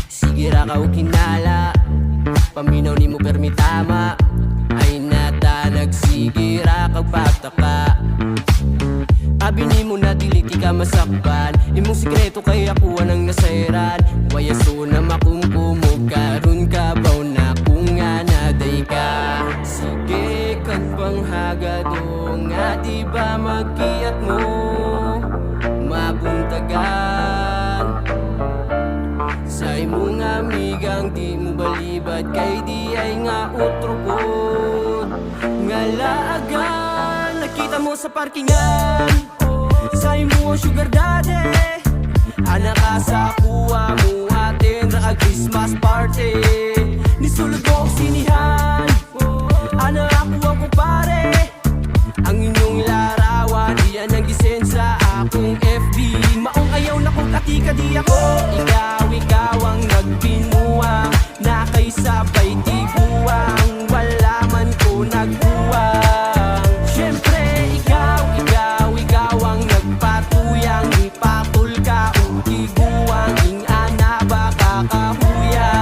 Sige ra ka o kinala, paminaw ni mo permitama. Ay nata nagsigira kag pataka. Abi ni mo na dili ka masakpan. Imong sikreto kay ako anang nasairan. Wayaso na makumkumog karon ka baw na kung nga naday ka. Sige kag panghagado nga di ba magkiyat mo mabuntagan. Sa imong amigang di mo balibad kay di ay nga utro pod nga laagan. Nakita mo sa parkingan sa imong sugar daddy. Anak ka sa kuha mo atin ra kag Christmas party. Nisulod mo og sinihan, anak ako ang kumpare. Ang inyong larawan iyan ang gisen sa akong FB. Maong ayaw na kung katika di ako. Ikaw ang nagbinuang na kay sabay tiguang. Wala man ko nagbuwang. Siyempre ikaw ang nagpatuyang. Ipatol ka o tiguang ingana ba kakahuyang.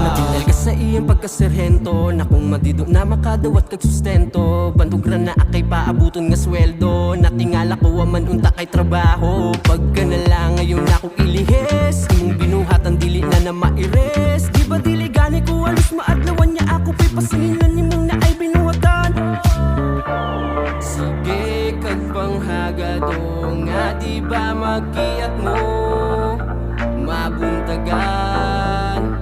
Natinal ka sa iyang pagkaserhento na kung madido na makadawat kag sustento. Bandog ra na akay paabuton nga sweldo. Natingala ko man unta kay trabaho. Pagka na lang ngayon na akong ilihis. Imong binuhatan dili na maires. Di ba dili gani ko alos maadlawan niya ako pa'y pasinginan nimong na ay binuhatan. Sige kag panghagado nga di ba magkiyat mo mabuntagan.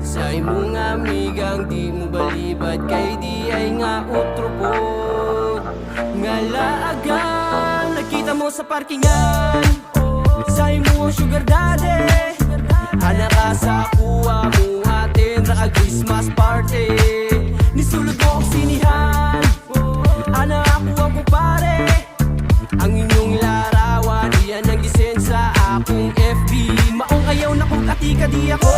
Sa imong amigang di mo balibad kay di ay nga utro pod nga laagan. Nakita mo sa parkingan sa imong sugar daddy. Anak ka sa kuha mo atin ra kag Christmas party. Nisulod mo og sinihan, anak ako ang kumpare. Ang inyong larawan iyan ang gisen sa akong FB. Maong ayaw na kung katika di ako.